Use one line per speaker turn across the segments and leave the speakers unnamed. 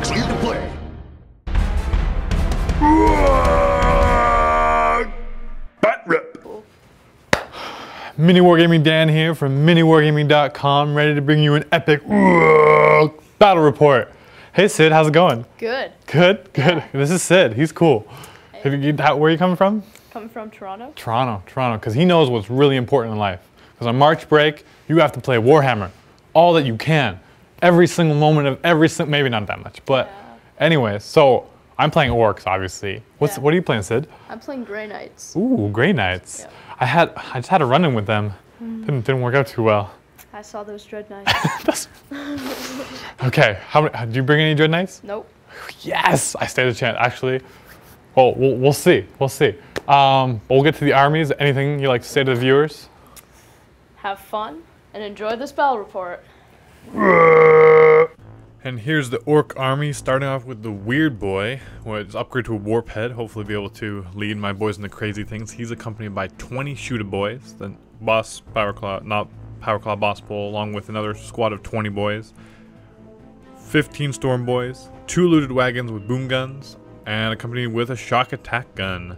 Clear to play. Bat rip.
Miniwargaming Dan here from Miniwargaming.com, ready to bring you an epic battle report. Hey Sid, how's it going?
Good.
Good? Good.
Yeah.
This is Sid, he's cool.
Hey.
Where are you coming from?
Coming from Toronto.
Toronto, because he knows what's really important in life. Because on March break, you have to play Warhammer, all that you can. Every single moment of maybe not that much, but anyway, so I'm playing Orks, obviously. What are you playing, Sid?
I'm playing Grey Knights.
Ooh, Grey Knights.
Yeah.
I just had a run-in with them. Didn't work out too well.
I saw those Dread Knights.
Okay, did you bring any Dread Knights?
Nope.
Yes, I stand a chance. Actually, well, we'll see. We'll see. We'll get to the armies. Anything you like to say to the viewers?
Have fun and enjoy this battle report.
And here's the Orc army, starting off with the Weird Boy, which is upgraded to a Warp Head, hopefully be able to lead my boys into crazy things. He's accompanied by 20 Shooter Boys, the boss Powerclaw boss pull, along with another squad of 20 boys, 15 Storm Boys, 2 looted wagons with boom guns, and accompanied with a shock attack gun,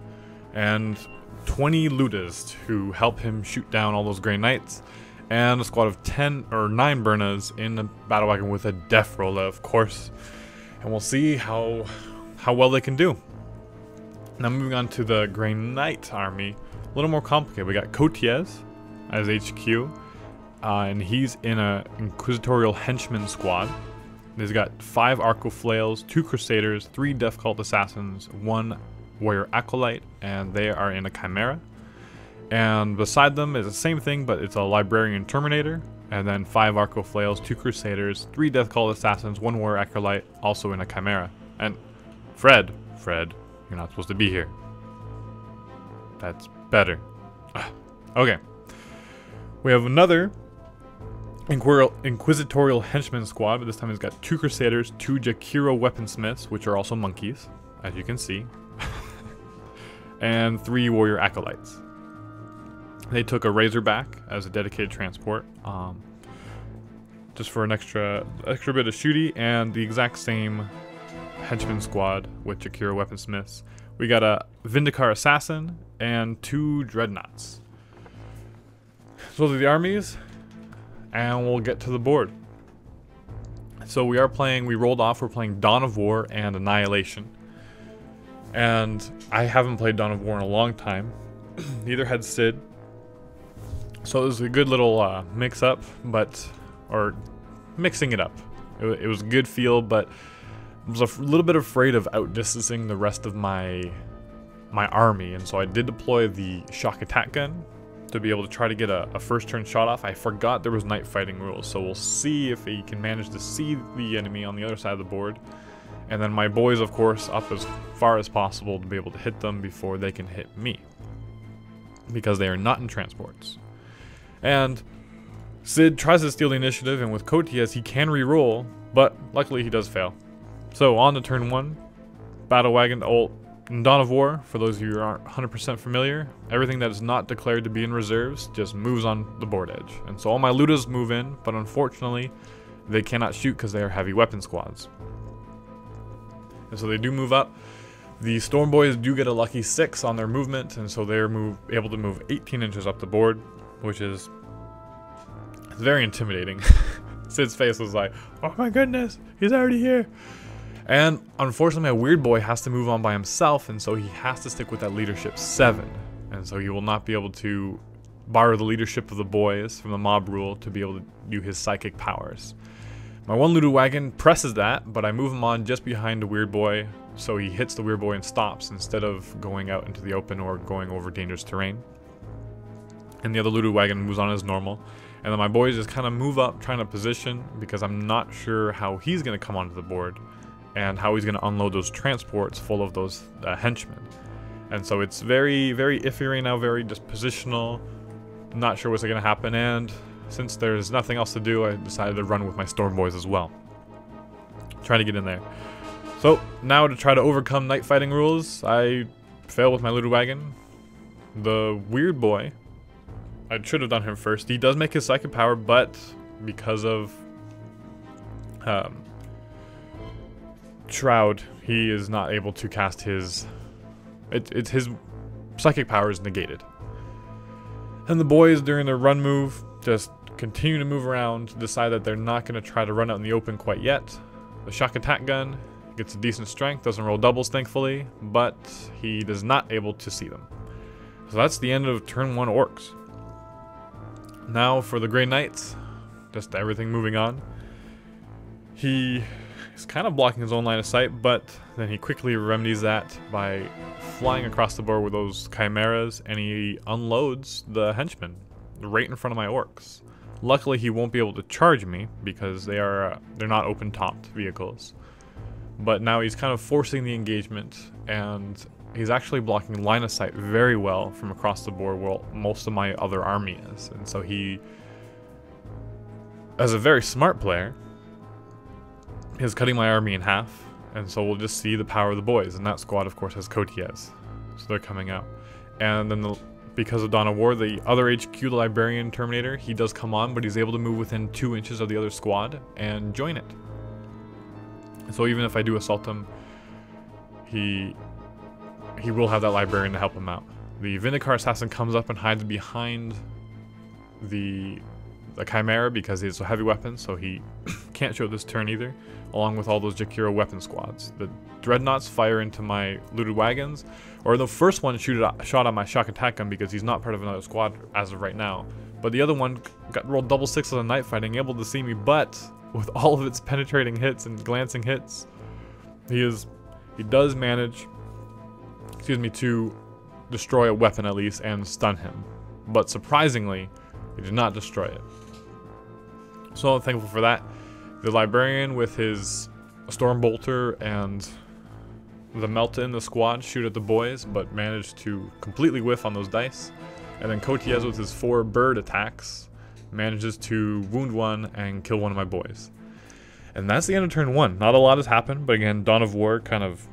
and 20 looters who help him shoot down all those Grey Knights, and a squad of 9 Burnas in a battle wagon with a Death Roller, of course. And we'll see how well they can do. Now moving on to the Grey Knight army, a little more complicated. We got Cotiez as HQ, and he's in a Inquisitorial Henchman squad. He's got 5 Arco Flails, 2 Crusaders, 3 Death Cult Assassins, 1 Warrior Acolyte, and they are in a Chimera. And beside them is the same thing, but it's a Librarian Terminator, and then 5 Arco Flails, 2 Crusaders, 3 Death Cult Assassins, 1 Warrior Acolyte, also in a Chimera. And Fred, you're not supposed to be here. That's better. Okay. We have another Inquisitorial Henchman squad, but this time he's got 2 Crusaders, 2 Jakiro Weaponsmiths, which are also monkeys, as you can see, and 3 Warrior Acolytes. They took a Razorback as a dedicated transport, just for an extra bit of shooty, and the exact same Henchman squad with Jakiro Weaponsmiths. We got a Vindicar Assassin and 2 Dreadnoughts. So those are the armies, and we'll get to the board. So we're playing Dawn of War and Annihilation. And I haven't played Dawn of War in a long time. Neither had Sid. So it was a good little mix-up, or mixing it up. It was a good feel, but I was a little bit afraid of outdistancing the rest of my army, and so I did deploy the shock attack gun to be able to try to get a first turn shot off. I forgot there was night fighting rules, so we'll see if he can manage to see the enemy on the other side of the board. And then my boys, of course, up as far as possible to be able to hit them before they can hit me, because they are not in transports. And Sid tries to steal the initiative, and with Cotiez he can re-roll, but luckily he does fail. So on to turn 1, Battle Wagon. In Dawn of War, for those of you who aren't 100% familiar, everything that is not declared to be in reserves just moves on the board edge. And so all my looters move in, but unfortunately they cannot shoot because they are heavy weapon squads. And so they do move up. The Storm Boys do get a lucky 6 on their movement, and so they're able to move 18 inches up the board, which is very intimidating. Sid's face was like, oh my goodness, he's already here. And unfortunately, my Weird Boy has to move on by himself, and so he has to stick with that leadership 7. And so he will not be able to borrow the leadership of the boys from the mob rule to be able to do his psychic powers. My 1 looted wagon presses that, but I move him on just behind the Weird Boy, so he hits the Weird Boy and stops instead of going out into the open or going over dangerous terrain. And the other looted wagon moves on as normal. And then my boys just kind of move up, trying to position, because I'm not sure how he's going to come onto the board and how he's going to unload those transports full of those henchmen. And so it's very, very iffy right now, very just positional. Not sure what's going to happen, and since there's nothing else to do, I decided to run with my Storm Boys as well. Trying to get in there. So now to try to overcome night fighting rules, I fail with my looted wagon. The Weird Boy, I should have done him first. He does make his psychic power, but because of Shroud, he is not able to cast his... It's his psychic power is negated. And the boys, during their run move, just continue to move around, decide that they're not going to try to run out in the open quite yet. The shock attack gun gets a decent strength, doesn't roll doubles thankfully, but he is not able to see them. So that's the end of turn 1 Orks. Now for the Grey Knights, just everything moving on. He is kind of blocking his own line of sight, but then he quickly remedies that by flying across the board with those chimeras, and he unloads the henchmen right in front of my Orks. Luckily he won't be able to charge me because they're not open topped vehicles. But now he's kind of forcing the engagement, and he's actually blocking line of sight very well from across the board where most of my other army is. And so he, as a very smart player, is cutting my army in half. And so we'll just see the power of the boys. And that squad, of course, has Cotiez. So they're coming out. And then because of Dawn of War, the other HQ, the Librarian Terminator, he does come on, but he's able to move within 2 inches of the other squad and join it. So even if I do assault him, he will have that Librarian to help him out. The Vindicar Assassin comes up and hides behind the Chimera because he's a heavy weapon, so he can't show this turn either, along with all those Jakiro weapon squads. The Dreadnoughts fire into my looted wagons, or the first one shot at my shock attack gun because he's not part of another squad as of right now. But the other one got rolled double 6 on the night fighting, able to see me, but with all of its penetrating hits and glancing hits, he does manage, to destroy a weapon at least and stun him. But surprisingly, he did not destroy it. So I'm thankful for that. The Librarian with his Stormbolter and the Melta in the squad shoot at the boys, but managed to completely whiff on those dice. And then Cotiez with his 4 bird attacks manages to wound one and kill one of my boys. And that's the end of turn 1. Not a lot has happened, but again, Dawn of War kind of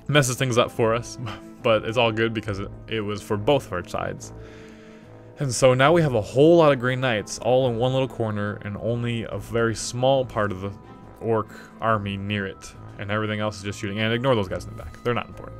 messes things up for us, but it's all good because it was for both of our sides. And so now we have a whole lot of Grey Knights all in one little corner and only a very small part of the Orc army near it. And everything else is just shooting. And ignore those guys in the back. They're not important.